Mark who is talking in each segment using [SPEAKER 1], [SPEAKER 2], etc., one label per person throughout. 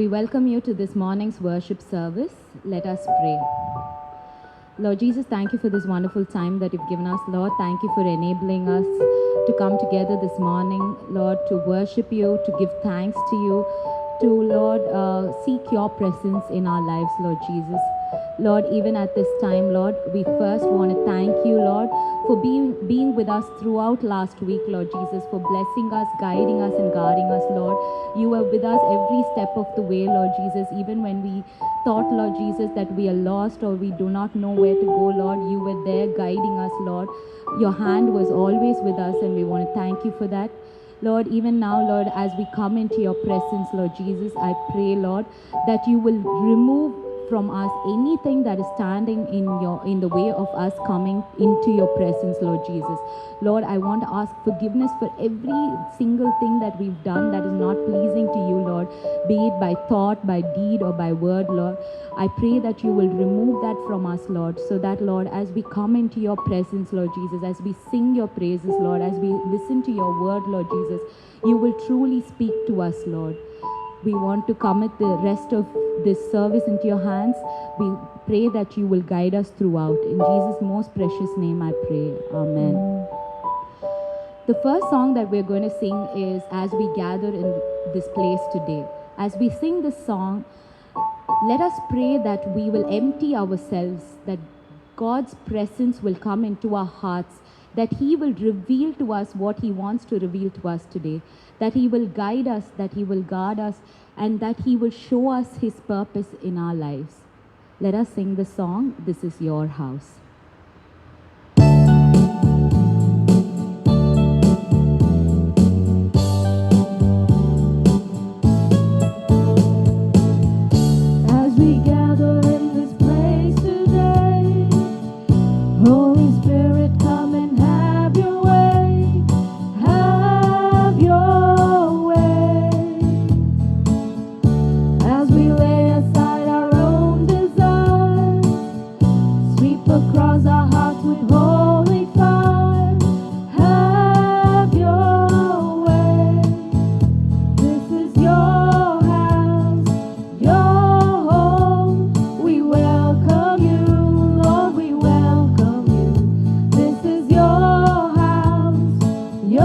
[SPEAKER 1] we welcome you to this morning's worship service. Let us pray. Lord Jesus, thank you for this wonderful time that you've given us. Lord, thank you for enabling us to come together this morning, Lord, to worship you, to give thanks to you, to, Lord, seek your presence in our lives, Lord Jesus. Lord, even at this time, Lord, we first want to thank you, Lord, for being with us throughout last week, Lord Jesus, for blessing us, guiding us, and guarding us, Lord. You were with us every step of the way, Lord Jesus, even when we thought, Lord Jesus, that we are lost or we do not know where to go, Lord. You were there guiding us, Lord. Your hand was always with us, and we want to thank you for that. Lord, even now, Lord, as we come into your presence, Lord Jesus, I pray, Lord, that you will remove from us anything that is standing in the way of us coming into your presence, Lord Jesus. Lord, I want to ask forgiveness for every single thing that we've done that is not pleasing to you, Lord, be it by thought, by deed, or by word, Lord. I pray that you will remove that from us, Lord, so that, Lord, as we come into your presence, Lord Jesus, as we sing your praises, Lord, as we listen to your word, Lord Jesus, you will truly speak to us, Lord. We want to commit the rest of this service into your hands. We pray that you will guide us throughout. In Jesus' most precious name I pray. Amen. The first song that we're going to sing is As We Gather in This Place Today. As we sing this song, let us pray that we will empty ourselves, that God's presence will come into our hearts, that He will reveal to us what He wants to reveal to us today, that He will guide us, that He will guard us, and that He will show us His purpose in our lives. Let us sing the song, This Is Your House.
[SPEAKER 2] As we gather in this place today, Holy Spirit, come and have your way. Have your way. As we lay aside our own desires, sweep across our hearts with holy fire. Have your way. This is your house, your home. We welcome you, Lord, we welcome you. This is your house, your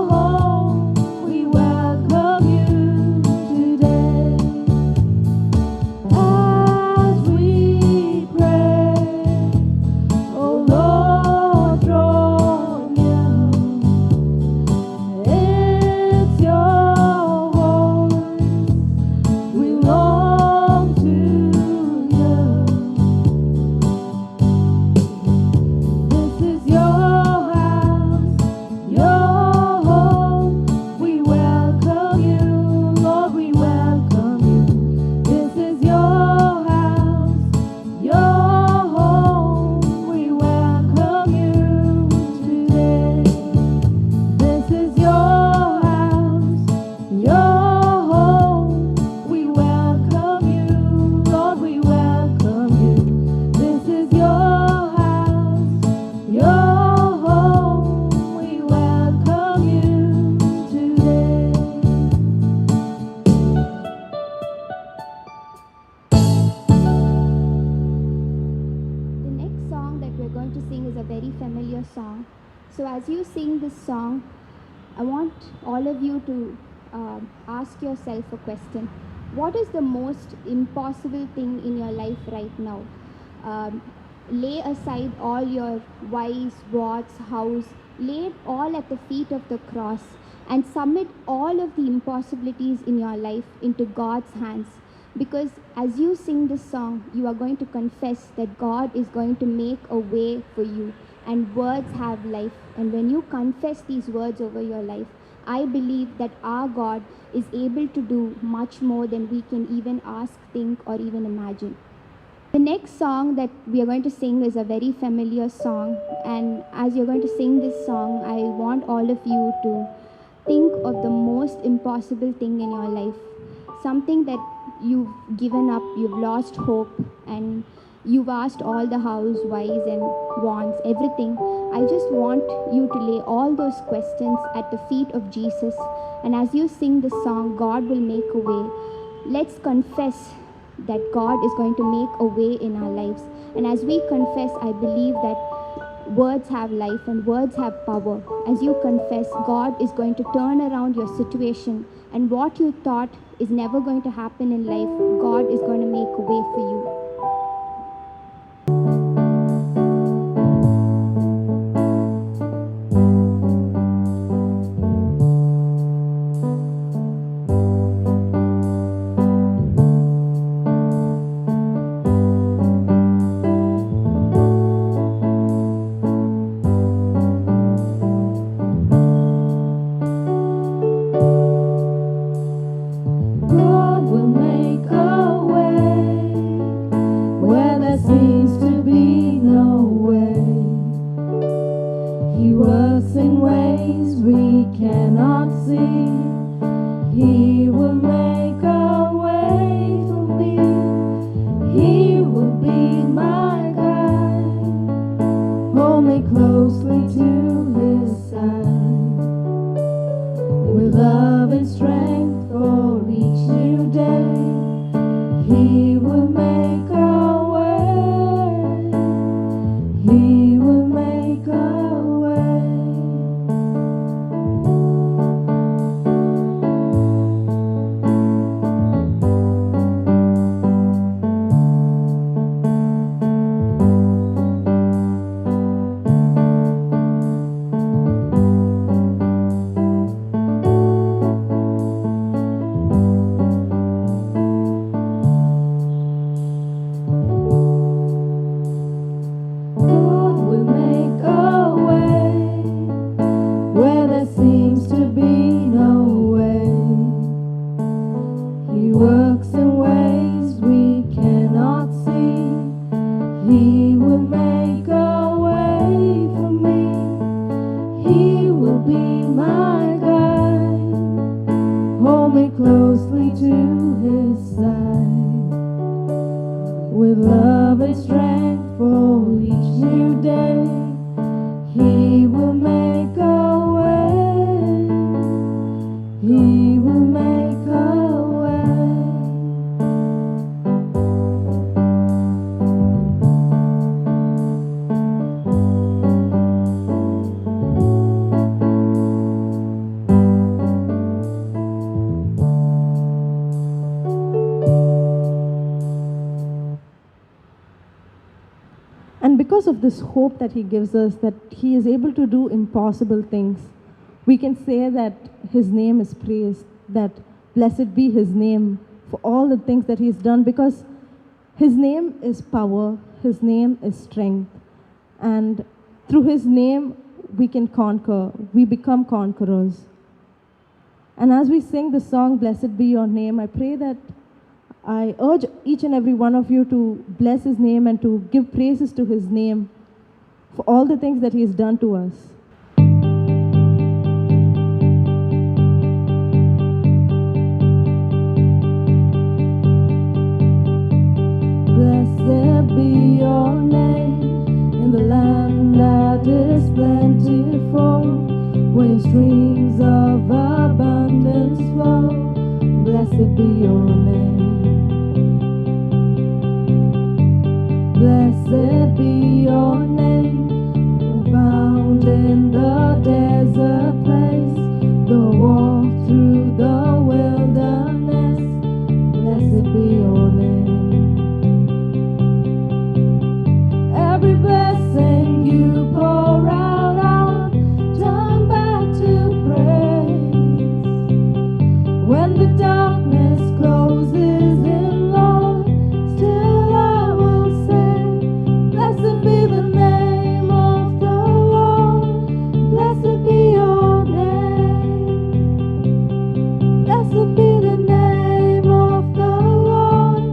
[SPEAKER 2] home. We welcome you today. As we pray, oh Lord, draw near. It's your voice we long to hear. This is your house, your home. We welcome you, Lord, we welcome you. This is your house, your home. We welcome you today. This is your house, your home. We welcome you, Lord, we welcome you. This is your house, your home. We welcome you today.
[SPEAKER 3] The next song that we're going to sing is a very familiar song. So as you sing this song, I want all of you to ask yourself a question. What is the most impossible thing in your life right now? Lay aside all your wives, wants, house, lay it all at the feet of the cross and submit all of the impossibilities in your life into God's hands. Because as you sing this song, you are going to confess that God is going to make a way for you, and words have life. And when you confess these words over your life, I believe that our God is able to do much more than we can even ask, think, or even imagine. The next song that we are going to sing is a very familiar song, and as you're going to sing this song, I want all of you to think of the most impossible thing in your life, something that you've given up, you've lost hope, and you've asked all the housewives and wants, everything. I just want you to lay all those questions at the feet of Jesus, and as you sing this song, God will make a way let's confess that God is going to make a way in our lives. And as we confess, I believe that words have life and words have power. As you confess, God is going to turn around your situation, and what you thought is never going to happen in life, God is going to make a way for you.
[SPEAKER 2] God will make a way where there seems to be no way. He works in ways we cannot see. He will make a way for me. He will be my guide. Hold me closely to his side. With love and strength for each new day, he will make a way. He will make a way. God will make a way where there seems to be no way. He works in ways we cannot see. He will make a way for me. He will be my guide. Hold me closely to his side. With love and strength for each new day, he will make a way. He will make a way. And because of this hope that he gives us, that he is able to do impossible things, we can say that his name is praised, that blessed be his name for all the things that he's done, because his name is power, his name is strength. And through his name, we can conquer, we become conquerors. And as we sing the song, Blessed Be Your Name, I pray that I urge each and every one of you to bless his name and to give praises to his name for all the things that he has done to us. Blessed be your name in the land that is plentiful, where streams of abundance flow. Blessed be your name. Blessed be your name, found in the desert place, the walk through the wilderness. Blessed be your name. Every blessing you pour out, I'll turn back to praise. When the darkness closes in, Lord, still I will say, blessed be the name of the Lord. Blessed be your name. Blessed be the name of the Lord.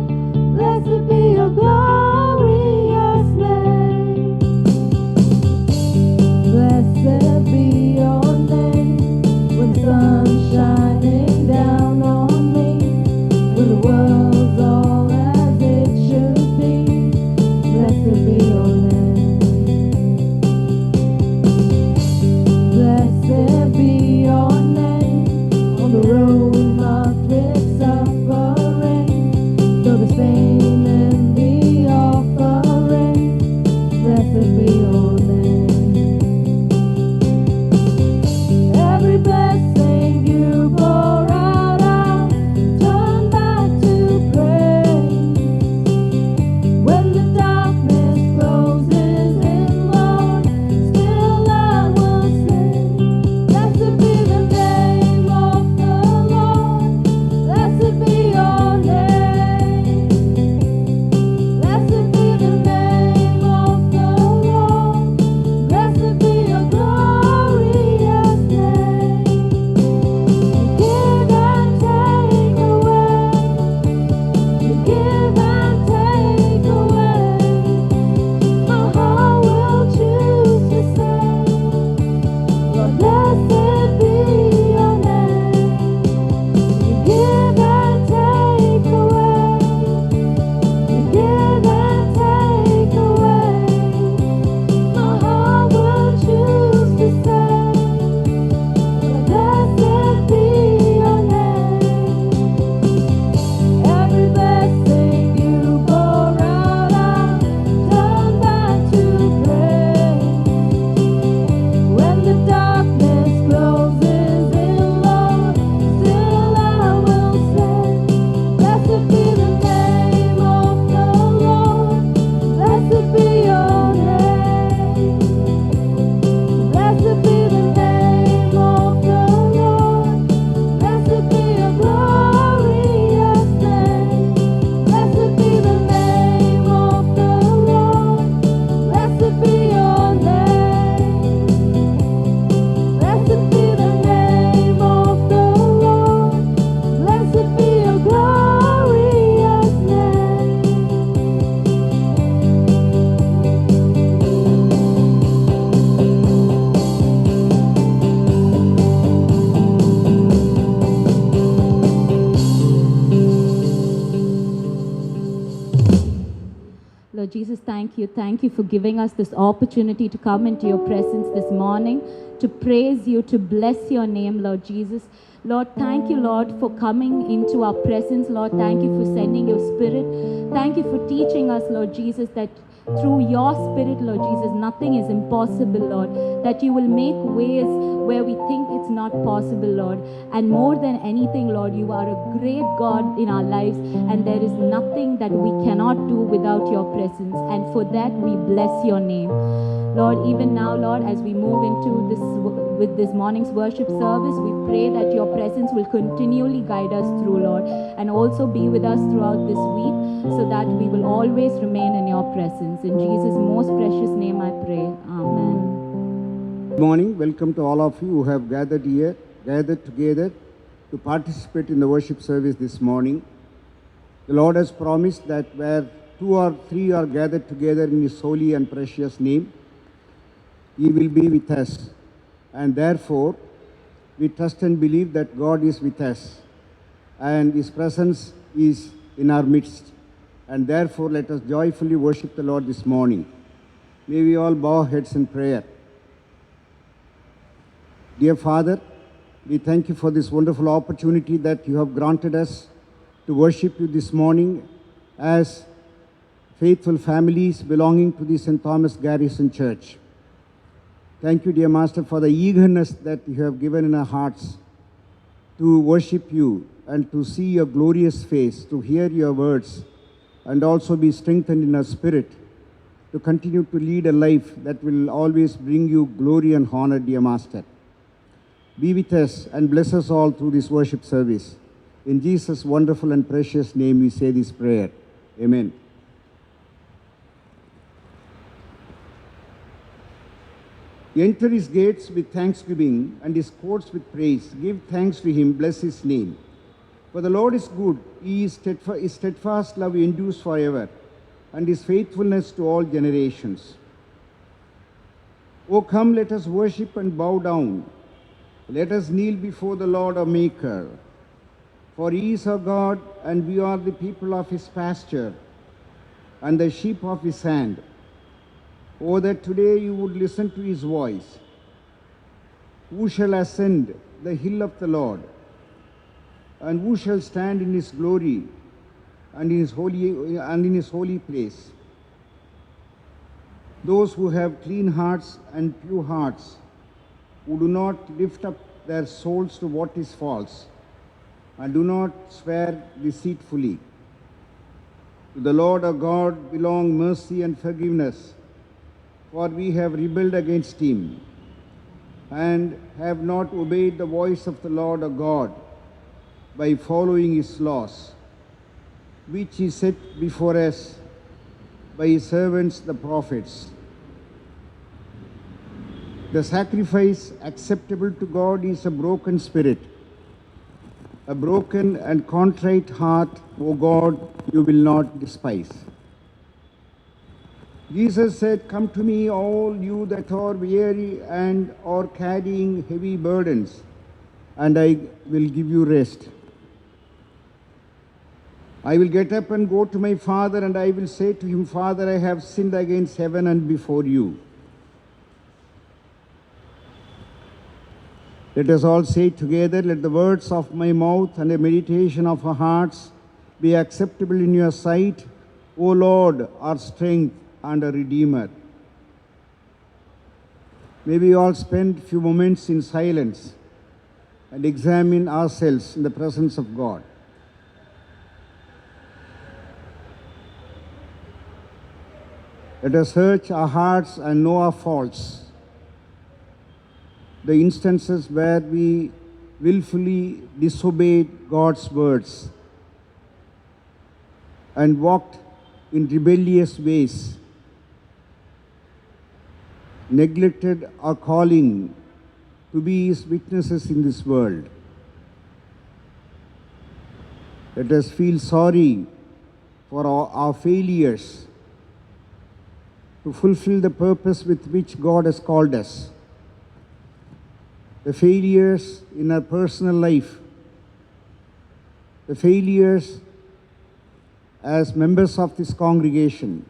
[SPEAKER 1] thank you. Thank you for giving us this opportunity to come into your presence this morning, to praise you, to bless your name, Lord Jesus. Lord, thank you, Lord, for coming into our presence. Lord, thank you for sending your Spirit. Thank you for teaching us, Lord Jesus, that through your Spirit, Lord Jesus, nothing is impossible, Lord, that you will make ways where we think it's not possible, Lord. And more than anything, Lord, you are a great God in our lives, and there is nothing that we cannot do without your presence. And for that, we bless your name. Lord, even now, Lord, as we move into with this morning's worship service, we pray that your presence will continually guide us through, Lord, and also be with us throughout this week, so that we will always remain in your presence. In Jesus' most precious name I pray. Amen.
[SPEAKER 4] Good morning. Welcome to all of you who have gathered together to participate in the worship service this morning. The Lord has promised that where 2 or 3 are gathered together in His holy and precious name, He will be with us. And therefore, we trust and believe that God is with us and His presence is in our midst. And therefore, let us joyfully worship the Lord this morning. May we all bow our heads in prayer. Dear Father, we thank you for this wonderful opportunity that you have granted us to worship you this morning as faithful families belonging to the St. Thomas Garrison Church. Thank you, dear Master, for the eagerness that you have given in our hearts to worship you and to see your glorious face, to hear your words, and also be strengthened in our spirit to continue to lead a life that will always bring you glory and honor, dear Master. Be with us and bless us all through this worship service. In Jesus' wonderful and precious name we say this prayer. Amen. Enter his gates with thanksgiving and his courts with praise. Give thanks to him, bless his name. For the Lord is good, his steadfast love endures forever, and his faithfulness to all generations. O come, let us worship and bow down. Let us kneel before the Lord our Maker. For he is our God, and we are the people of his pasture, and the sheep of his hand. Oh, that today you would listen to his voice. Who shall ascend the hill of the Lord? And who shall stand in his glory and in his holy place? Those who have clean hearts and pure hearts, who do not lift up their souls to what is false, and do not swear deceitfully. To the Lord our God belong mercy and forgiveness, for we have rebelled against him, and have not obeyed the voice of the Lord our God by following his laws, which he set before us by his servants the prophets. The sacrifice acceptable to God is a broken spirit, a broken and contrite heart, O God, you will not despise. Jesus said, come to me, all you that are weary and are carrying heavy burdens, and I will give you rest. I will get up and go to my Father, and I will say to him, Father, I have sinned against heaven and before you. Let us all say together, let the words of my mouth and the meditation of our hearts be acceptable in your sight, O Lord, our strength and our Redeemer. May we all spend a few moments in silence and examine ourselves in the presence of God. Let us search our hearts and know our faults, the instances where we willfully disobeyed God's words and walked in rebellious ways, neglected our calling to be his witnesses in this world. Let us feel sorry for our failures to fulfill the purpose with which God has called us. The failures in our personal life, the failures as members of this congregation,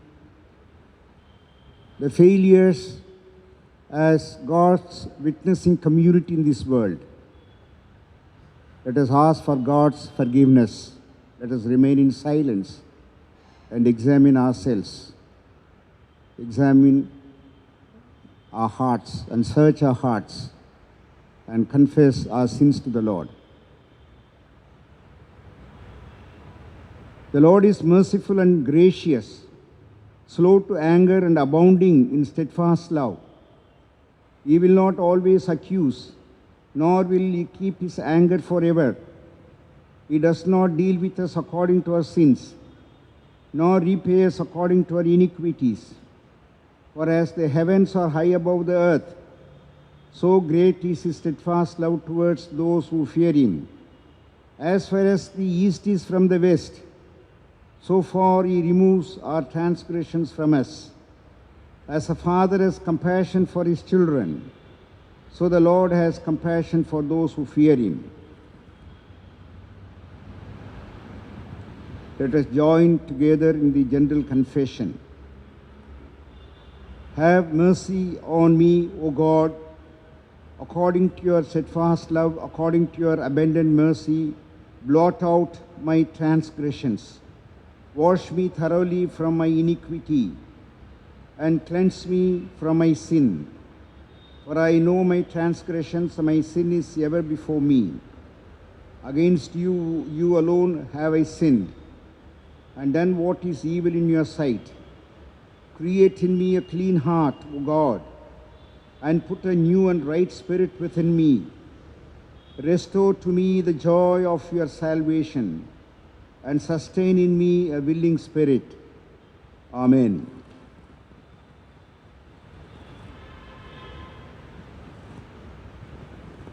[SPEAKER 4] the failures as God's witnessing community in this world. Let us ask for God's forgiveness. Let us remain in silence and examine ourselves. Examine our hearts and search our hearts and confess our sins to the Lord. The Lord is merciful and gracious, slow to anger and abounding in steadfast love. He will not always accuse, nor will he keep his anger forever. He does not deal with us according to our sins, nor repay us according to our iniquities. For as the heavens are high above the earth, so great is his steadfast love towards those who fear him. As far as the east is from the west, so far he removes our transgressions from us. As a father has compassion for his children, so the Lord has compassion for those who fear him. Let us join together in the general confession. Have mercy on me, O God, according to your steadfast love, according to your abundant mercy, blot out my transgressions. Wash me thoroughly from my iniquity and cleanse me from my sin. For I know my transgressions, and my sin is ever before me. Against you, you alone have I sinned, and done what is evil in your sight. Create in me a clean heart, O God, and put a new and right spirit within me. Restore to me the joy of your salvation, and sustain in me a willing spirit. Amen.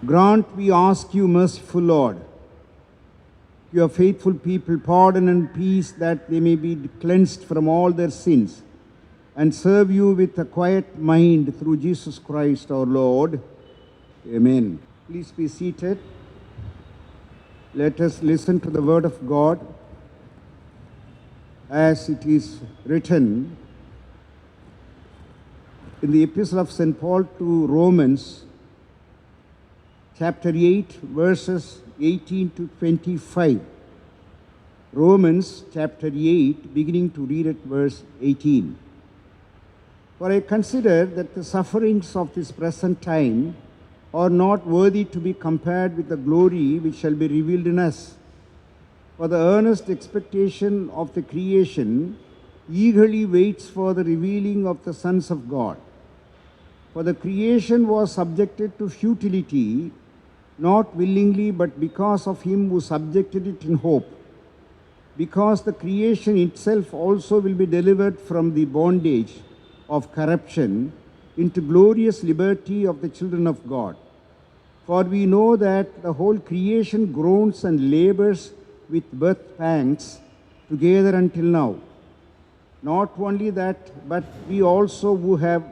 [SPEAKER 4] Grant, we ask you, merciful Lord, to your faithful people pardon and peace, that they may be cleansed from all their sins and serve you with a quiet mind through Jesus Christ our Lord. Amen. Please be seated. Let us listen to the word of God as it is written in the Epistle of St. Paul to Romans, chapter 8, verses 18 to 25. Romans chapter 8, beginning to read at verse 18. For I consider that the sufferings of this present time are not worthy to be compared with the glory which shall be revealed in us. For the earnest expectation of the creation eagerly waits for the revealing of the sons of God. For the creation was subjected to futility, not willingly, but because of him who subjected it in hope. Because the creation itself also will be delivered from the bondage of corruption into glorious liberty of the children of God. For we know that the whole creation groans and labors with birth pangs together until now. Not only that, but we also who have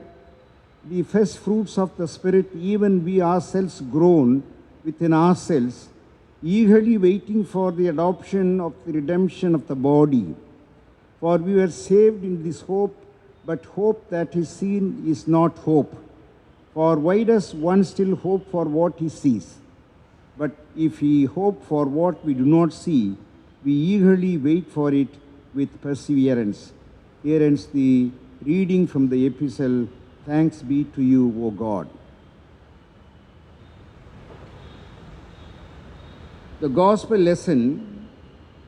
[SPEAKER 4] the first fruits of the Spirit, even we ourselves groan within ourselves, eagerly waiting for the adoption of the redemption of the body. For we were saved in this hope, but hope that is seen is not hope. For why does one still hope for what he sees? But if we hope for what we do not see, we eagerly wait for it with perseverance. Here ends the reading from the epistle. Thanks be to you, O God. The gospel lesson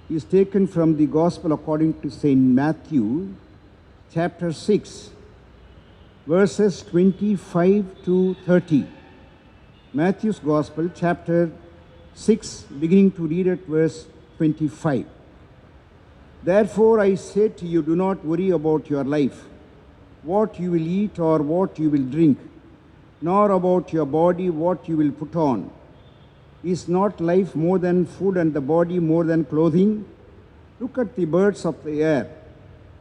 [SPEAKER 4] is taken from the gospel according to St. Matthew, chapter 6, verses 25 to 30. Matthew's gospel, chapter 6, beginning to read at verse 25. Therefore I say to you, do not worry about your life, what you will eat or what you will drink, nor about your body, what you will put on. Is not life more than food, and the body more than clothing? Look at the birds of the air,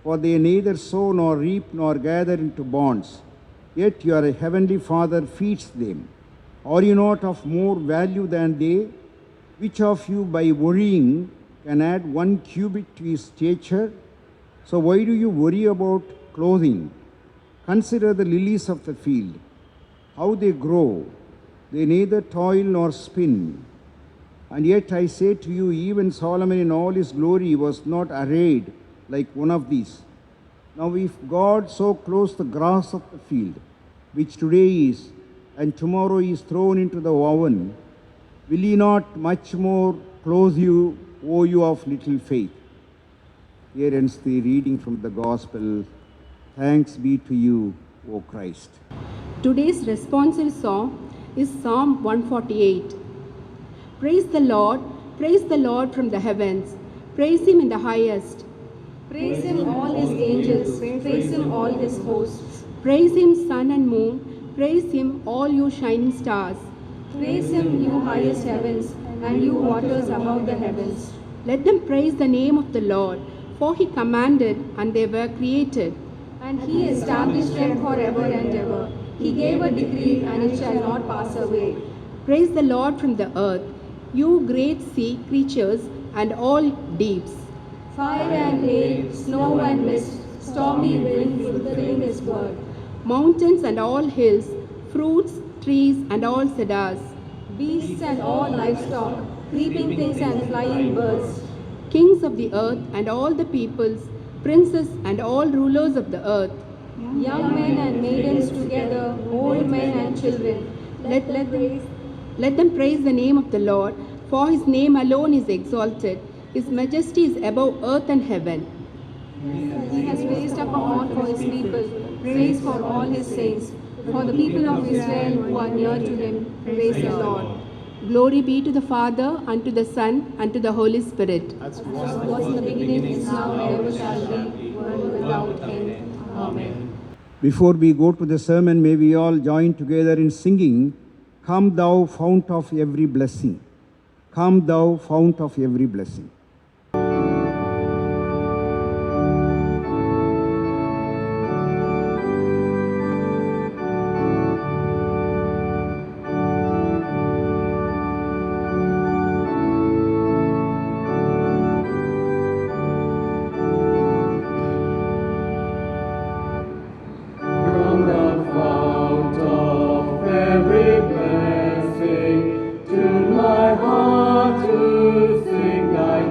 [SPEAKER 4] for they neither sow nor reap nor gather into barns, yet your heavenly Father feeds them. Are you not of more value than they? Which of you by worrying can add 1 cubit to his stature? So why do you worry about clothing? Consider the lilies of the field, how they grow. They neither toil nor spin. And yet I say to you, even Solomon in all his glory was not arrayed like one of these. Now if God so clothes the grass of the field, which today is, and tomorrow is thrown into the oven, will he not much more clothe you, O you of little faith? Here ends the reading from the Gospel. Thanks be to you, O Christ.
[SPEAKER 5] Today's responsive song is Psalm 148. Praise the Lord from the heavens. Praise him in the highest.
[SPEAKER 6] Praise him, all his angels. Praise him, all his hosts.
[SPEAKER 5] Praise him, sun and moon. Praise him, all you shining stars.
[SPEAKER 6] Praise him, you highest heavens, and you waters above the heavens.
[SPEAKER 5] Let them praise the name of the Lord, for he commanded, and they were created.
[SPEAKER 6] And he established them forever and ever. He gave a decree, and it shall not pass away.
[SPEAKER 5] Praise the Lord from the earth, you great sea creatures and all deeps.
[SPEAKER 6] Fire and hail, snow and mist, stormy wind fulfilling his word.
[SPEAKER 5] Mountains and all hills, fruits, trees and all cedars.
[SPEAKER 6] Beasts and all livestock, creeping things and flying birds.
[SPEAKER 5] Kings of the earth and all the peoples, princes and all rulers of the earth.
[SPEAKER 6] Young men and maidens together, old men and children. Let
[SPEAKER 5] them praise the name of the Lord, for his name alone is exalted. His majesty is above earth and heaven.
[SPEAKER 6] He has raised up a horn for his people, praise for all his saints. For the people of Israel who are near to him, praise the Lord.
[SPEAKER 5] Glory be to the Father, and to the Son, and to the Holy Spirit.
[SPEAKER 6] As was in the beginning, is now, and ever shall be, world without end. Amen.
[SPEAKER 4] Before we go to the sermon, may we all join together in singing, Come thou fount of every blessing. Come thou fount of every blessing.
[SPEAKER 7] From the fount of every blessing, tune my heart to sing thy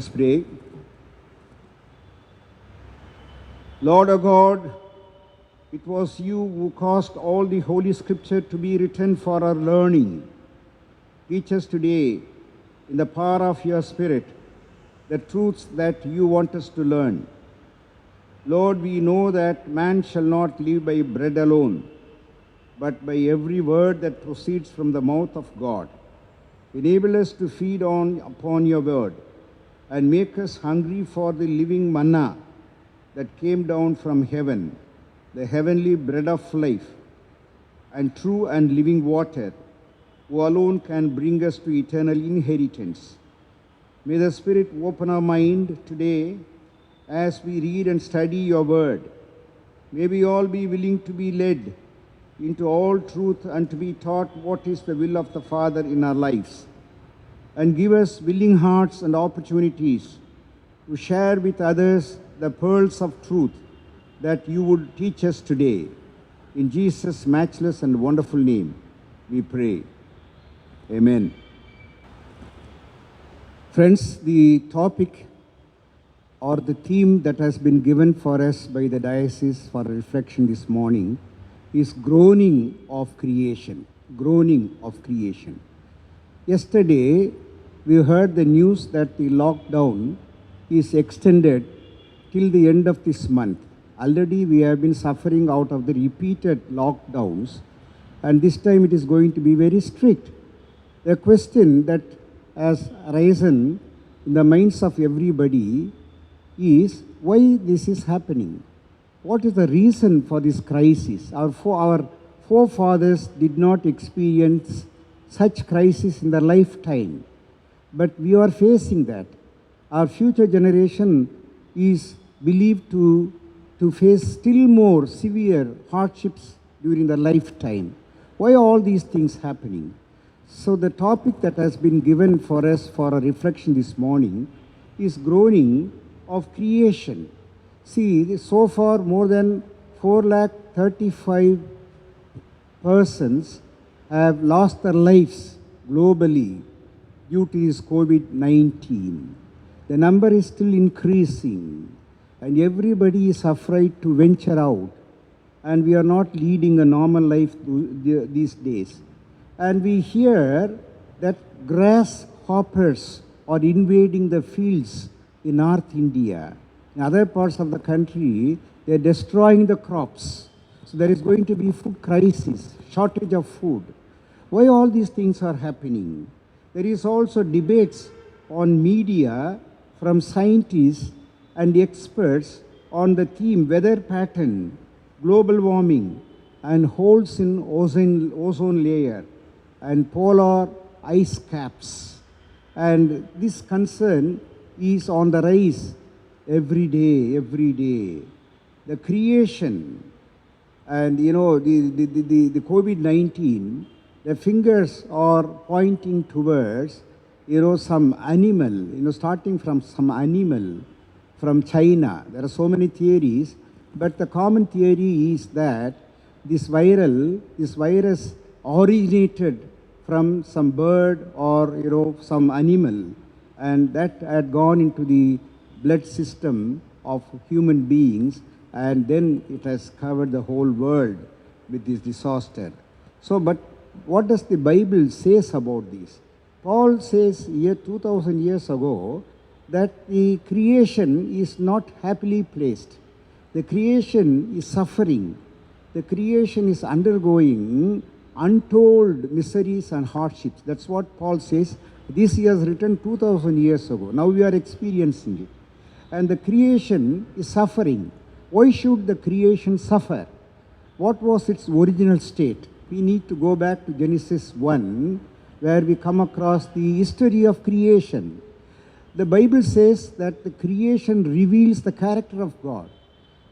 [SPEAKER 4] us pray. Lord our God, it was you who caused all the Holy Scripture to be written for our learning. Teach us today, in the power of your Spirit, the truths that you want us to learn. Lord, we know that man shall not live by bread alone, but by every word that proceeds from the mouth of God. Enable us to feed upon your word and make us hungry for the living manna that came down from heaven, the heavenly bread of life, and true and living water, who alone can bring us to eternal inheritance. May the Spirit open our mind today as we read and study your word. May we all be willing to be led into all truth and to be taught what is the will of the Father in our lives. And give us willing hearts and opportunities to share with others the pearls of truth that you would teach us today. In Jesus' matchless and wonderful name, we pray. Amen. Friends, the topic or the theme that has been given for us by the diocese for reflection this morning is groaning of creation. Groaning of creation. Yesterday, we heard the news that the lockdown is extended till the end of this month. Already we have been suffering out of the repeated lockdowns, and this time it is going to be very strict. The question that has arisen in the minds of everybody is why this is happening. What is the reason for this crisis? Our forefathers did not experience such crisis in their lifetime, but we are facing that. Our future generation is believed to face still more severe hardships during their lifetime. Why are all these things happening? So the topic that has been given for us for a reflection this morning is groaning of creation. See, so far more than 435 persons have lost their lives globally due to this COVID-19. The number is still increasing, and everybody is afraid to venture out, and we are not leading a normal life these days. And we hear that grasshoppers are invading the fields in North India. In other parts of the country, they are destroying the crops. So there is going to be food crisis, shortage of food. Why all these things are happening? There is also debates on media from scientists and experts on the theme weather pattern, global warming, and holes in ozone layer, and polar ice caps. And this concern is on the rise every day, every day. The creation, and the COVID-19, the fingers are pointing towards, some animal, starting from some animal from China. There are so many theories, but the common theory is that this virus originated from some bird or some animal, and that had gone into the blood system of human beings, and then it has covered the whole world with this disaster. So, but what does the Bible says about this? Paul says here 2000 years ago that the creation is not happily placed. The creation is suffering. The creation is undergoing untold miseries and hardships. That's what Paul says. This he has written 2000 years ago. Now we are experiencing it. And the creation is suffering. Why should the creation suffer? What was its original state? We need to go back to Genesis 1, where we come across the history of creation. The Bible says that the creation reveals the character of God,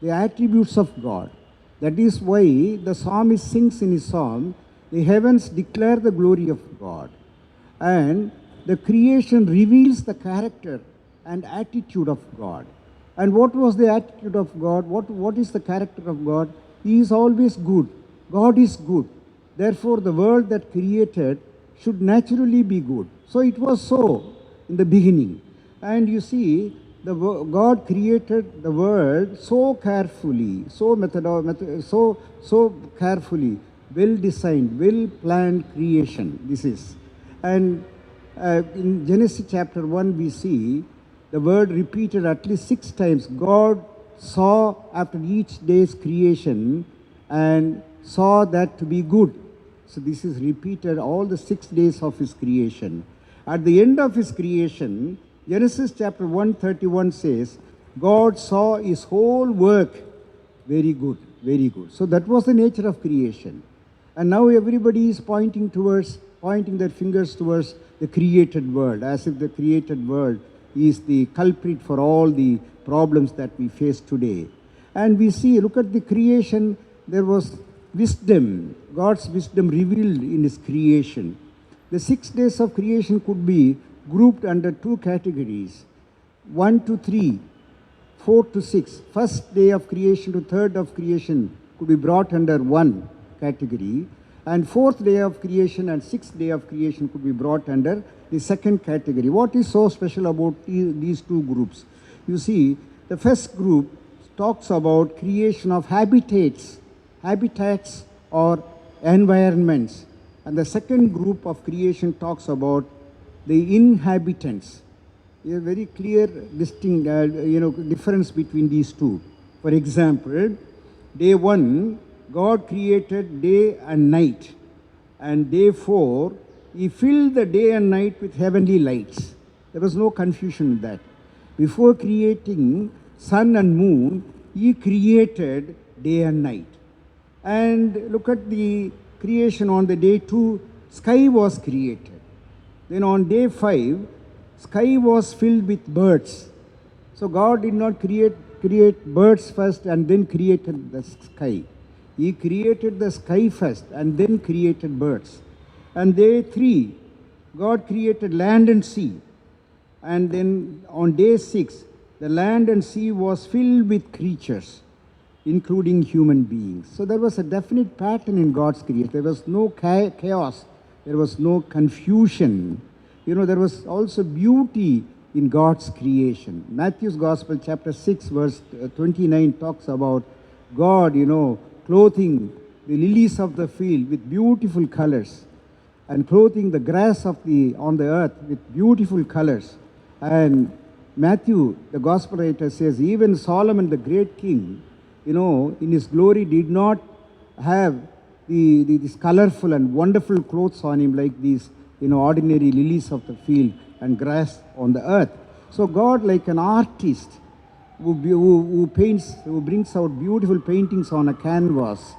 [SPEAKER 4] the attributes of God. That is why the psalmist sings in his psalm, the heavens declare the glory of God. And the creation reveals the character and attitude of God. And what was the attitude of God? What is the character of God? He is always good. God is good. Therefore, the world that created should naturally be good. So it was so in the beginning. And you see, God created the world so carefully, so carefully, well designed, well planned creation. This is, and in Genesis chapter 1, we see the word repeated at least 6 times. God saw after each day's creation and saw that to be good. So this is repeated all the 6 days of his creation. At the end of his creation, Genesis chapter 1:31 says, God saw his whole work very good, very good. So that was the nature of creation. And now everybody is pointing their fingers towards the created world, as if the created world is the culprit for all the problems that we face today. And we see, look at the creation, there was wisdom, God's wisdom revealed in his creation. The 6 days of creation could be grouped under 2 categories, 1 to 3, 4 to 6. First day of creation to third of creation could be brought under 1 category, and 4th day of creation and 6th day of creation could be brought under the 2nd category. What is so special about these 2 groups? You see, the first group talks about creation of habitats or environments, and the second group of creation talks about the inhabitants. A very clear distinct difference between these 2. For example, day 1, God created day and night, and day 4, he filled the day and night with heavenly lights. There was no confusion in that. Before creating sun and moon, he created day and night. And look at the creation on the day 2, sky was created. Then on day 5, sky was filled with birds. So God did not create birds first and then created the sky. He created the sky first and then created birds. And day 3, God created land and sea. And then on day 6, the land and sea was filled with creatures, including human beings. So there was a definite pattern in God's creation. There was no chaos. There was no confusion. There was also beauty in God's creation. Matthew's Gospel, chapter 6, verse 29, talks about God, clothing the lilies of the field with beautiful colors, and clothing the grass on the earth with beautiful colors. And Matthew, the Gospel writer, says, even Solomon, the great king, in his glory did not have these colorful and wonderful clothes on him like these, ordinary lilies of the field and grass on the earth. So God, like an artist who paints, who brings out beautiful paintings on a canvas,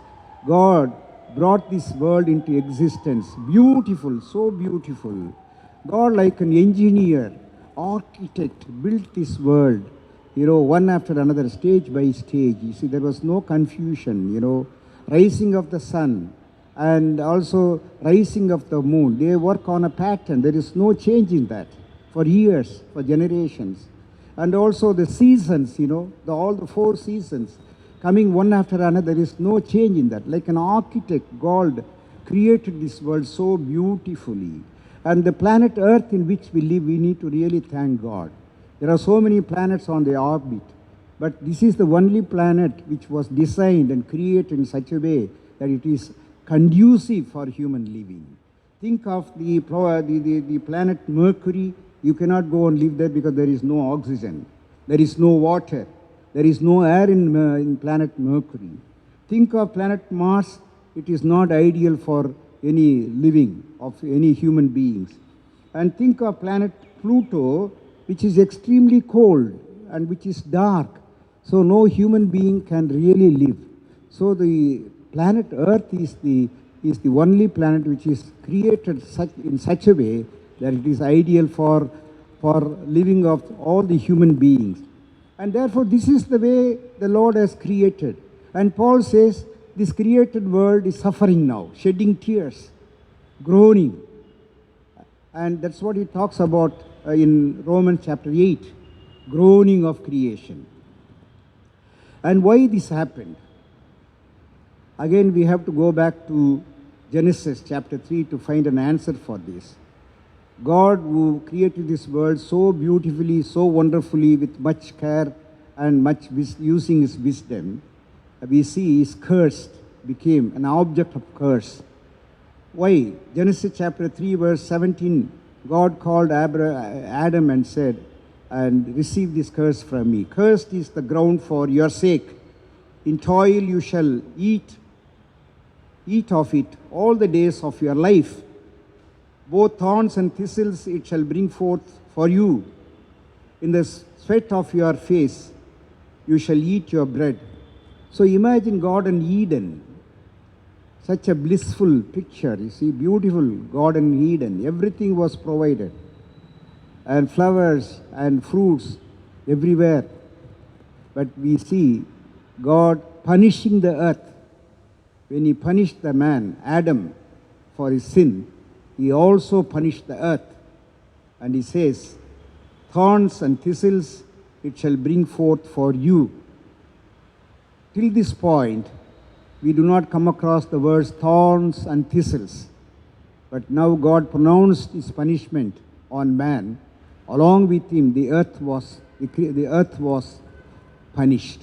[SPEAKER 4] God brought this world into existence. Beautiful, so beautiful. God, like an engineer, architect, built this world, one after another, stage by stage. You see, there was no confusion, rising of the sun and also rising of the moon. They work on a pattern. There is no change in that for years, for generations. And also the seasons, all the 4 seasons coming one after another. There is no change in that. Like an architect, God created this world so beautifully. And the planet Earth in which we live, we need to really thank God. There are so many planets on the orbit, but this is the only planet which was designed and created in such a way that it is conducive for human living. Think of the planet Mercury. You cannot go and live there because there is no oxygen, there is no water, there is no air in planet Mercury. Think of planet Mars. It is not ideal for any living of any human beings. And think of planet Pluto, which is extremely cold and which is dark. So no human being can really live. So the planet Earth is the only planet which is created in such a way that it is ideal for living of all the human beings. And therefore this is the way the Lord has created. And Paul says this created world is suffering now, shedding tears, groaning. And that's what he talks about in Romans chapter 8, groaning of creation. And why this happened? Again, we have to go back to Genesis chapter 3 to find an answer for this. God who created this world so beautifully, so wonderfully, with much care and much using his wisdom, we see is cursed, became an object of curse. Why? Genesis chapter 3 verse 17, God called Adam and said, and receive this curse from me. Cursed is the ground for your sake. In toil you shall eat of it all the days of your life. Both thorns and thistles it shall bring forth for you. In the sweat of your face you shall eat your bread. So imagine Garden Eden, such a blissful picture. You see, beautiful Garden Eden. Everything was provided, and flowers and fruits everywhere. But we see God punishing the earth. When he punished the man, Adam, for his sin, he also punished the earth. And he says, thorns and thistles it shall bring forth for you. Till this point, we do not come across the words thorns and thistles. But now God pronounced his punishment on man. Along with him, the earth was punished.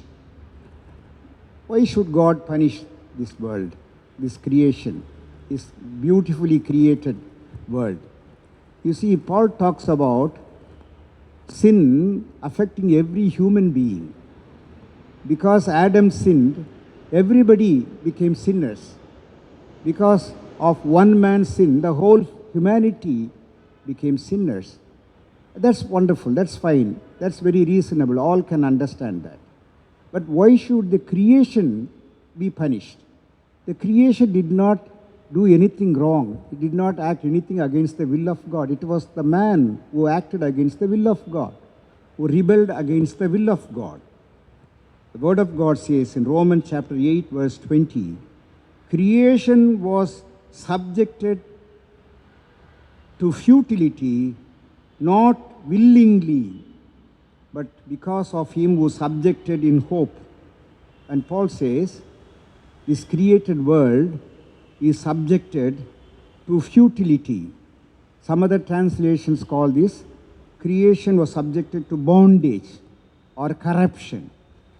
[SPEAKER 4] Why should God punish this world, this creation, this beautifully created world? You see, Paul talks about sin affecting every human being. Because Adam sinned, everybody became sinners. Because of one man's sin, the whole humanity became sinners. That's wonderful, that's fine, that's very reasonable, all can understand that. But why should the creation be punished? The creation did not do anything wrong. It did not act anything against the will of God. It was the man who acted against the will of God, who rebelled against the will of God. The Word of God says in Romans chapter 8 verse 20, creation was subjected to futility, not willingly, but because of him who subjected in hope. And Paul says, this created world is subjected to futility. Some other translations call this, creation was subjected to bondage or corruption.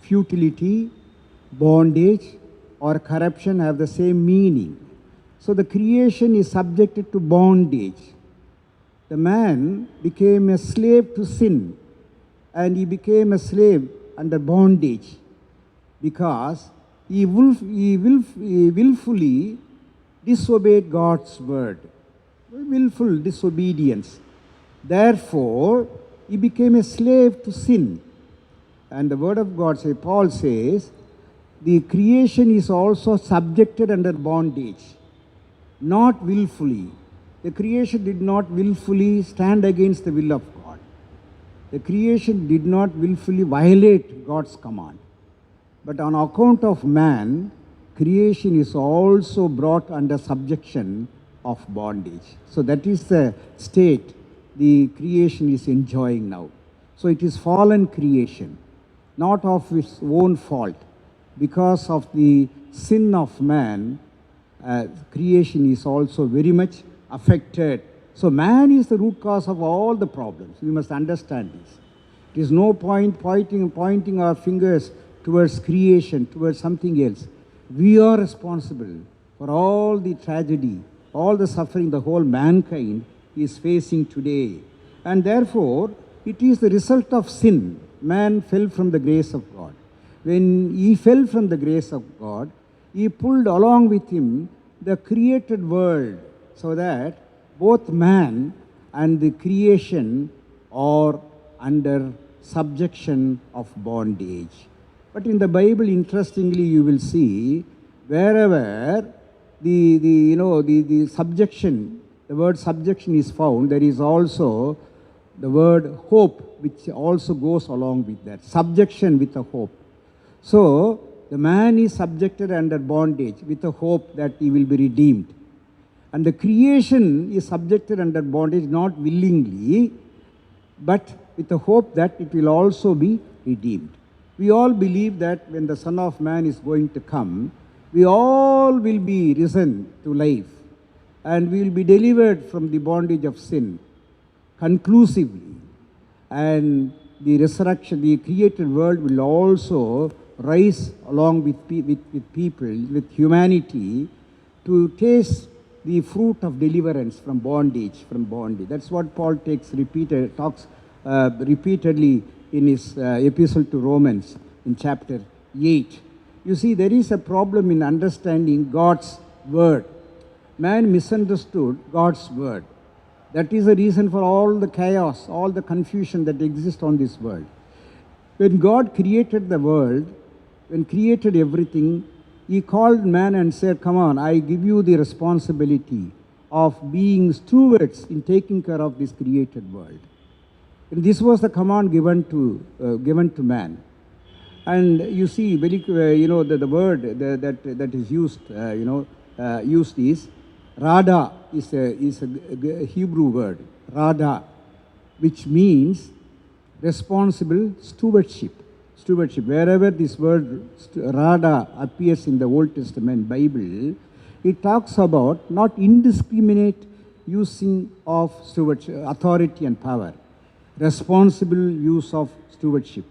[SPEAKER 4] Futility, bondage, or corruption have the same meaning. So the creation is subjected to bondage. The man became a slave to sin, and he became a slave under bondage because he willfully disobeyed God's word. Willful disobedience. Therefore, he became a slave to sin. And the Word of God says, Paul says, the creation is also subjected under bondage, not willfully. The creation did not willfully stand against the will of God. The creation did not willfully violate God's command. But on account of man, creation is also brought under subjection of bondage. So that is the state the creation is enjoying now. So it is fallen creation, not of its own fault. Because of the sin of man, creation is also very much affected. So man is the root cause of all the problems. We must understand this. It is no point pointing our fingers towards creation, towards something else. We are responsible for all the tragedy, all the suffering the whole mankind is facing today. And therefore, it is the result of sin. Man fell from the grace of God. When he fell from the grace of God, he pulled along with him the created world, so that both man and the creation are under subjection of bondage. But in the Bible, interestingly, you will see wherever the subjection, the word subjection is found, there is also the word hope, which also goes along with that. Subjection with a hope. So, the man is subjected under bondage with a hope that he will be redeemed. And the creation is subjected under bondage not willingly, but with the hope that it will also be redeemed. We all believe that when the Son of Man is going to come, we all will be risen to life, and we will be delivered from the bondage of sin. conclusively. And the resurrection, the created world will also rise along with people, with humanity, to taste the fruit of deliverance from bondage, That's what Paul talks repeatedly in his epistle to Romans in chapter 8. You see, there is a problem in understanding God's word. Man misunderstood God's word. That is the reason for all the chaos, all the confusion that exists on this world. When God created the world, when created everything, He called man and said, come on, I give you the responsibility of being stewards in taking care of this created world. And this was the command given to man. And you see, the word that is used, used is Rada, is a Hebrew word, Rada, which means responsible stewardship. Wherever this word Rada appears in the Old Testament Bible, it talks about not indiscriminate using of stewardship, authority and power, responsible use of stewardship.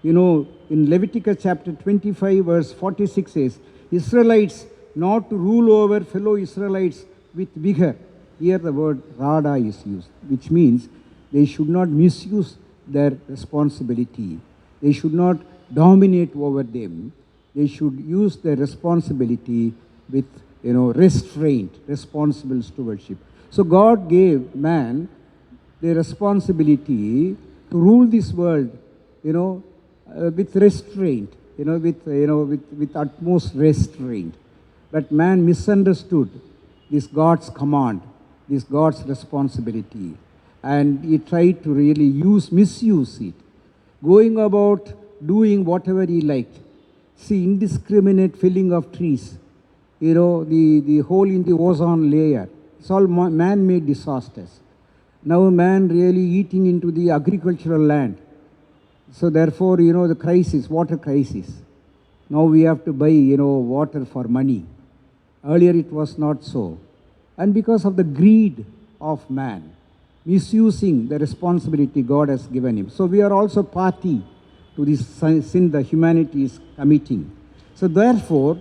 [SPEAKER 4] In Leviticus chapter 25 verse 46 says, Israelites not to rule over fellow Israelites with vigor. Here the word Rada is used, which means they should not misuse their responsibility. They should not dominate over them. They should use their responsibility with, restraint, responsible stewardship. So God gave man the responsibility to rule this world, with restraint, with utmost restraint. But man misunderstood this God's command, this God's responsibility, and he tried to really misuse it, going about doing whatever he liked. See, indiscriminate felling of trees, the hole in the ozone layer. It's all man-made disasters. Now man really eating into the agricultural land. So therefore, the crisis, water crisis. Now we have to buy, water for money. Earlier it was not so. And because of the greed of man, misusing the responsibility God has given him. So we are also party to this sin that humanity is committing. So therefore,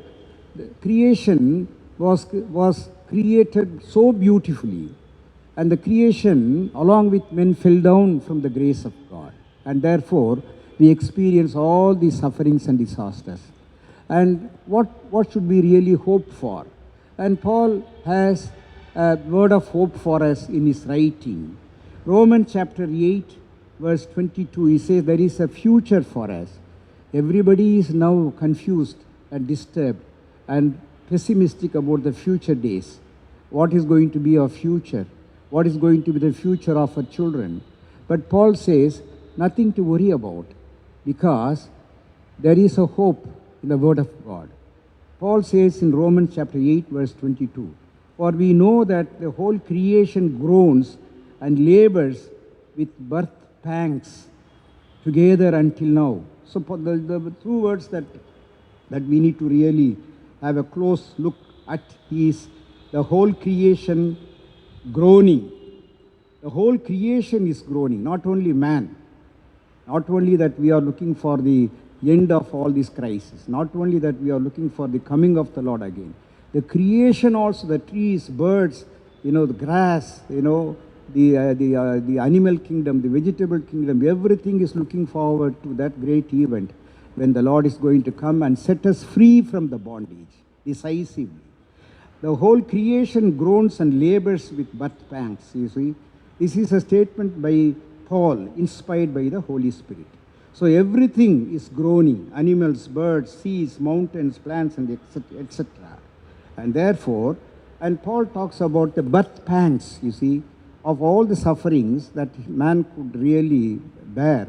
[SPEAKER 4] the creation was created so beautifully. And the creation, along with men, fell down from the grace of God. And therefore, we experience all these sufferings and disasters. And what should we really hope for? And Paul has a word of hope for us in his writing. Romans chapter 8, verse 22, he says there is a future for us. Everybody is now confused and disturbed and pessimistic about the future days. What is going to be our future? What is going to be the future of our children? But Paul says, nothing to worry about, because there is a hope in the Word of God. Paul says in Romans chapter 8, verse 22, for we know that the whole creation groans and labors with birth pangs together until now. So the two words that we need to really have a close look at is the whole creation groaning. The whole creation is groaning, not only man. Not only that we are looking for the end of all these crises, not only that we are looking for the coming of the Lord again. The creation also, the trees, birds, the grass, the animal kingdom, the vegetable kingdom, everything is looking forward to that great event when the Lord is going to come and set us free from the bondage decisively. The whole creation groans and labors with birth pangs, you see. This is a statement by Paul, inspired by the Holy Spirit. So everything is groaning, animals, birds, seas, mountains, plants, and etc. And therefore, and Paul talks about the birth pangs, you see, of all the sufferings that man could really bear,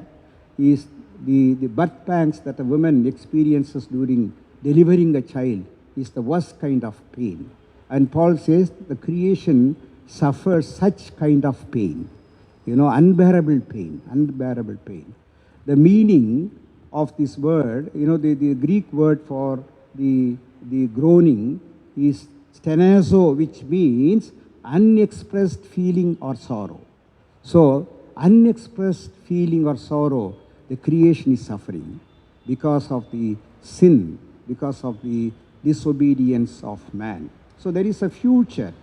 [SPEAKER 4] is the birth pangs that a woman experiences during delivering a child is the worst kind of pain. And Paul says the creation suffers such kind of pain, unbearable pain, unbearable pain. The meaning of this word, the Greek word for the groaning is stenazo, which means unexpressed feeling or sorrow. So, unexpressed feeling or sorrow, the creation is suffering because of the sin, because of the disobedience of man. So, there is a future.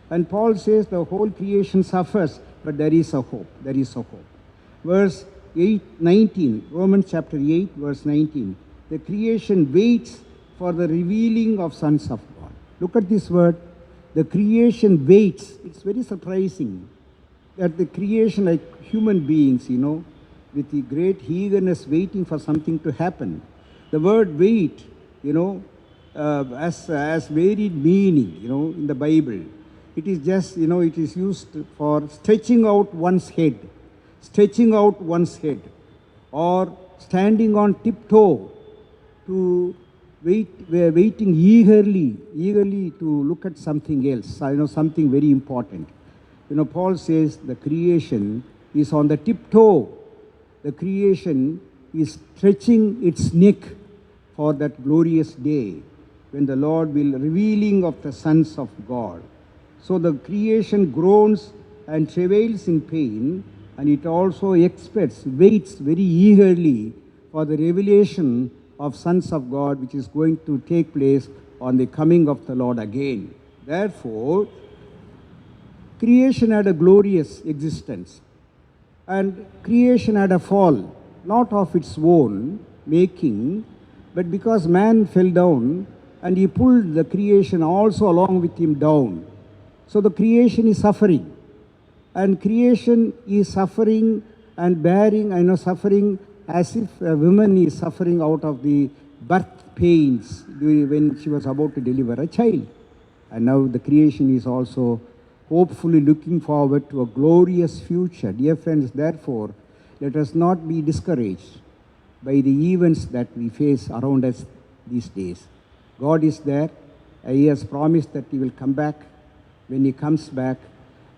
[SPEAKER 4] And Paul says the whole creation suffers, but there is a hope. There is a hope. Verse 19, Romans chapter 8, verse 19. The creation waits for the revealing of sons of God. Look at this word. The creation waits. It's very surprising that the creation, like human beings, with the great eagerness waiting for something to happen. The word wait, has varied meaning, in the Bible. It is just, it is used for stretching out one's head, or standing on tiptoe to waiting eagerly to look at something else, something very important. Paul says the creation is on the tiptoe. The creation is stretching its neck for that glorious day when the Lord will revealing of the sons of God. So the creation groans and travails in pain, and it also expects, waits very eagerly for the revelation of sons of God, which is going to take place on the coming of the Lord again. Therefore, creation had a glorious existence, and creation had a fall, not of its own making, but because man fell down, and he pulled the creation also along with him down. So the creation is suffering, and creation is suffering and bearing, suffering as if a woman is suffering out of the birth pains when she was about to deliver a child. And now the creation is also hopefully looking forward to a glorious future. Dear friends, therefore, let us not be discouraged by the events that we face around us these days. God is there. He has promised that He will come back. When He comes back,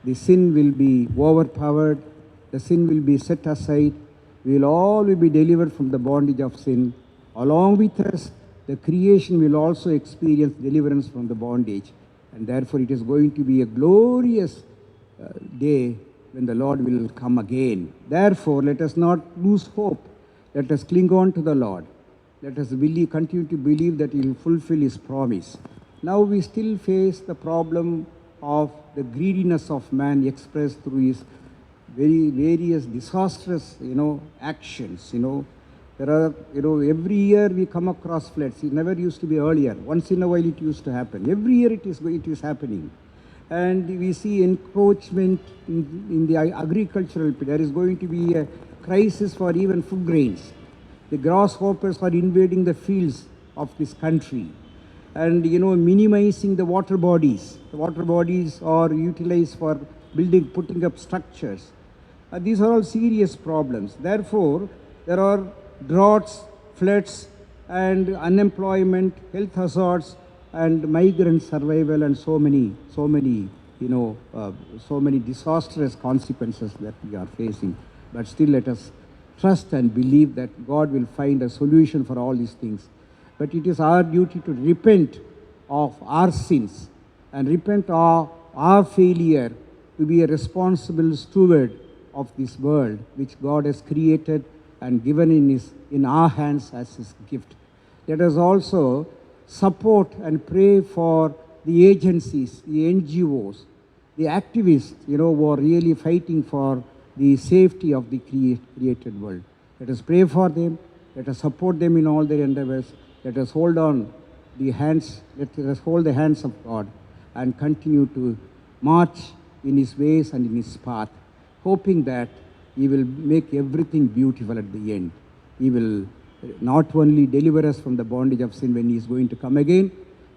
[SPEAKER 4] the sin will be overpowered, the sin will be set aside, we will all be delivered from the bondage of sin. Along with us, the creation will also experience deliverance from the bondage. And therefore, it is going to be a glorious day when the Lord will come again. Therefore, let us not lose hope. Let us cling on to the Lord. Let us continue to believe that He will fulfill His promise. Now we still face the problem of the greediness of man expressed through his very various disastrous, actions. There are, every year we come across floods. It never used to be earlier. Once in a while it used to happen. Every year it is happening. And we see encroachment in the agricultural. There is going to be a crisis for even food grains. The grasshoppers are invading the fields of this country. And, minimizing the water bodies. The water bodies are utilized for putting up structures. These are all serious problems. Therefore, there are droughts, floods, and unemployment, health hazards, and migrant survival, and so many disastrous consequences that we are facing. But still, let us trust and believe that God will find a solution for all these things. But it is our duty to repent of our sins and repent of our failure to be a responsible steward of this world which God has created and given in our hands as His gift. Let us also support and pray for the agencies, the NGOs, the activists, who are really fighting for the safety of the created world. Let us pray for them. Let us support them in all their endeavors. Let us hold on the hands, let us hold the hands of God and continue to march in His ways and in His path, hoping that He will make everything beautiful at the end. He will not only deliver us from the bondage of sin when He is going to come again,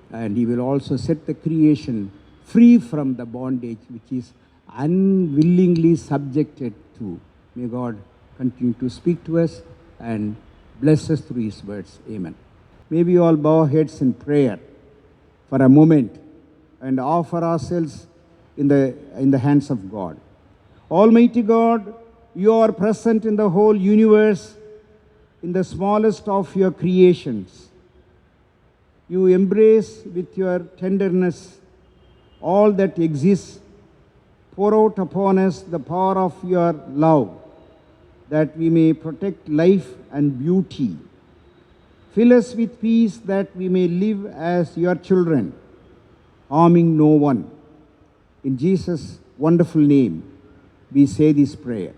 [SPEAKER 4] and He will also set the creation free from the bondage which is unwillingly subjected to. May God continue to speak to us and bless us through His words. Amen. May we all bow our heads in prayer for a moment and offer ourselves in the hands of God. Almighty God, You are present in the whole universe, in the smallest of Your creations. You embrace with Your tenderness all that exists, Pour out upon us the power of your love, that we may protect life and beauty. Fill us with peace, that we may live as your children, harming no one. In Jesus' wonderful name, we say this prayer.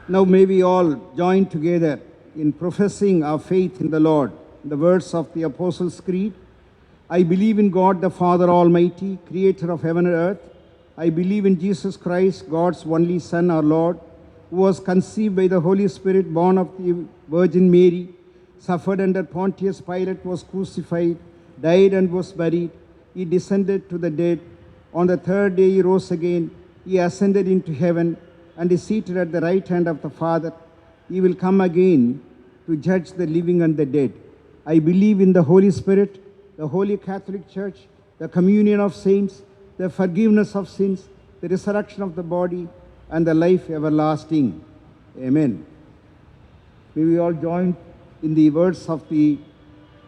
[SPEAKER 4] Now may we all join together in professing our faith in the Lord. The words of the Apostles' Creed. I believe in God the Father Almighty, creator of heaven and earth. I believe in Jesus Christ, God's only Son, our Lord, who was conceived by the Holy Spirit, born of the Virgin Mary, suffered under Pontius Pilate, was crucified, died and was buried. He descended to the dead. On the third day he rose again. He ascended into heaven and is seated at the right hand of the Father. He will come again to judge the living and the dead. I believe in the Holy Spirit, the Holy Catholic Church, the communion of saints, the forgiveness of sins, the resurrection of the body, and the life everlasting. Amen. May we all join in the words of the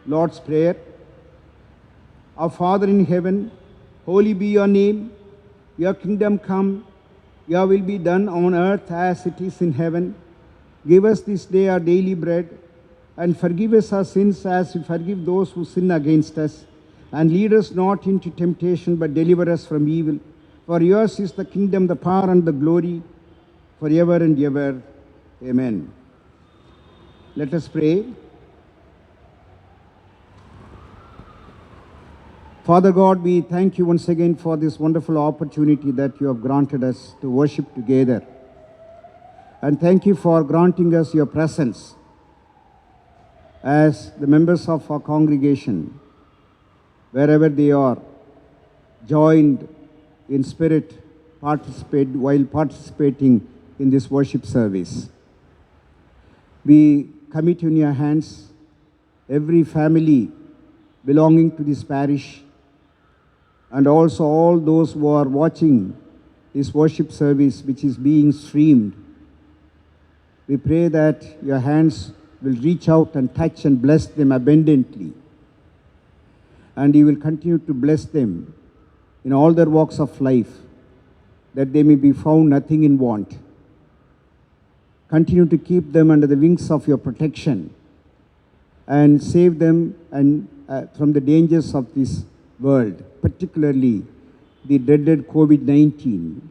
[SPEAKER 4] Lord's Prayer. Our Father in heaven, holy be your name. Your kingdom come. Your will be done on earth as it is in heaven. Give us this day our daily bread, and forgive us our sins as we forgive those who sin against us. And lead us not into temptation, but deliver us from evil. For yours is the kingdom, the power, and the glory, forever and ever. Amen. Let us pray. Father God, we thank you once again for this wonderful opportunity that you have granted us to worship together. And thank you for granting us your presence as the members of our congregation, wherever they are, joined in spirit while participating in this worship service. We commit in your hands every family belonging to this parish, and also all those who are watching this worship service which is being streamed. We pray that your hands will reach out and touch and bless them abundantly. And you will continue to bless them in all their walks of life, that they may be found nothing in want. Continue to keep them under the wings of your protection and save them from the dangers of this world, particularly the dreaded COVID-19.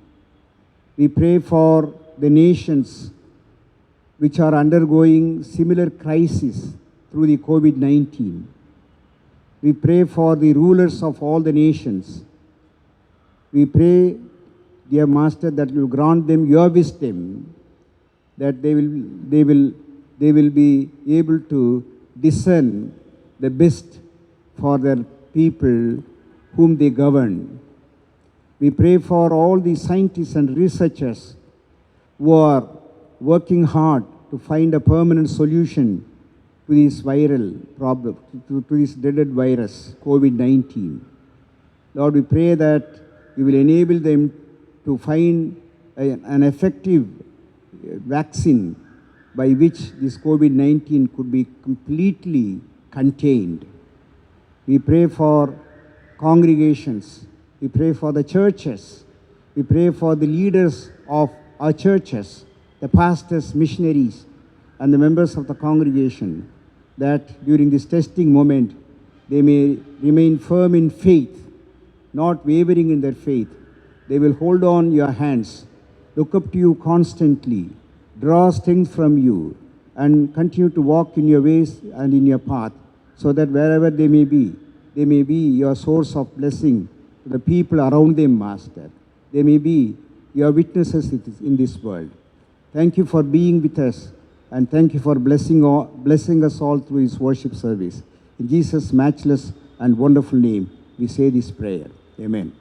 [SPEAKER 4] We pray for the nations which are undergoing similar crises through the COVID-19. We pray for the rulers of all the nations. We pray, dear Master, that you grant them your wisdom, that they will be able to discern the best for their people whom they govern. We pray for all the scientists and researchers who are working hard to find a permanent solution to this viral problem, to this dreaded virus, COVID-19. Lord, we pray that you will enable them to find an effective vaccine by which this COVID-19 could be completely contained. We pray for congregations. We pray for the churches. We pray for the leaders of our churches, the pastors, missionaries, and the members of the congregation, that during this testing moment, they may remain firm in faith, not wavering in their faith. They will hold on your hands, look up to you constantly, draw strength from you, and continue to walk in your ways and in your path, so that wherever they may be your source of blessing to the people around them, Master. They may be your witnesses in this world. Thank you for being with us, and thank you for blessing us all through this worship service. In Jesus' matchless and wonderful name, we say this prayer. Amen.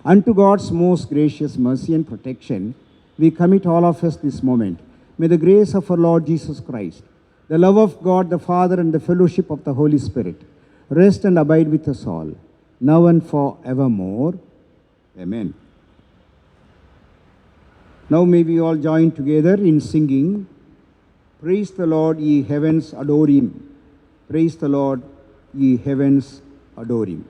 [SPEAKER 4] Unto God's most gracious mercy and protection, we commit all of us this moment. May the grace of our Lord Jesus Christ, the love of God the Father, and the fellowship of the Holy Spirit rest and abide with us all, now and forevermore. Amen. Now may we all join together in singing, Praise the Lord, ye heavens, adore him. Praise the Lord, ye heavens, adore him.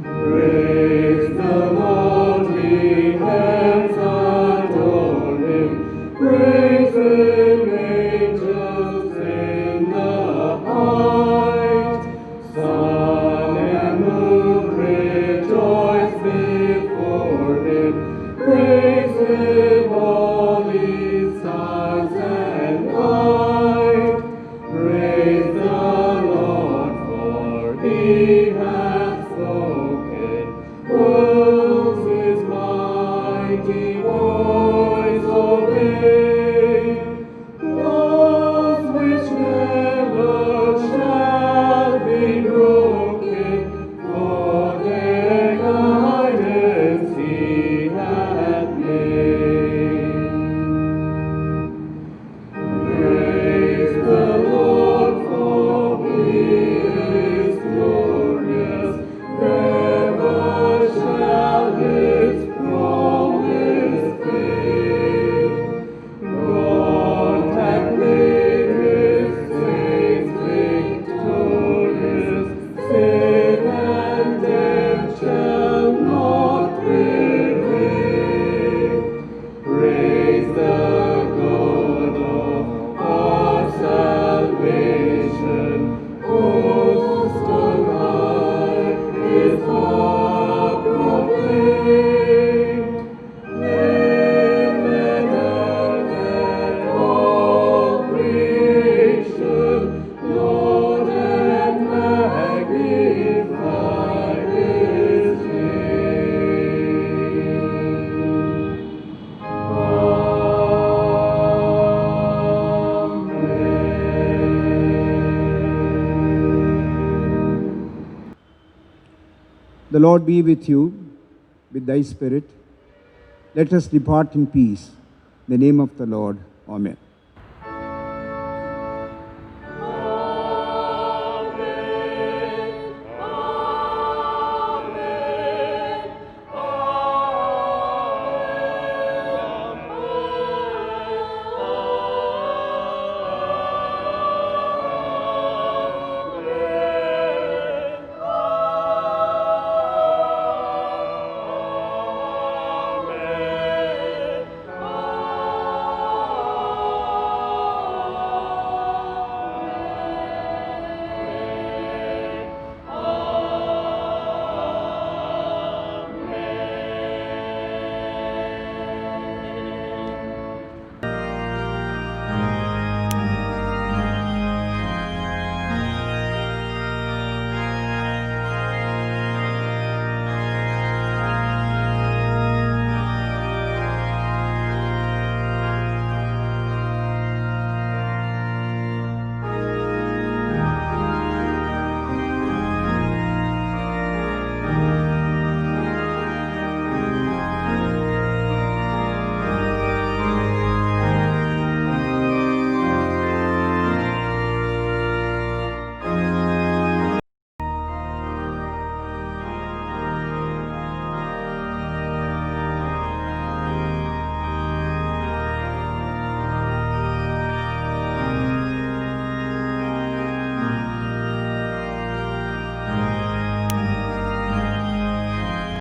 [SPEAKER 7] Praise the Lord, ye heavens, adore him. Praise him, angels in the height. Sun and moon rejoice before him. Praise him, all ye stars and light. Praise the Lord, for he hath spoken. Worlds his mighty voice obey. Laws which never shall be broken, for their guidance he hath made. Praise the Lord, for he is glorious. Never shall his promise fail. God hath made his saints victorious. Sin and death shall not prevail. Praise the God of our salvation. Hosts on high his power proclaim. Heaven and all creation, Lord, and magnify his name.
[SPEAKER 4] The Lord be with you, with thy spirit. Let us depart in peace. In the name of the Lord. Amen.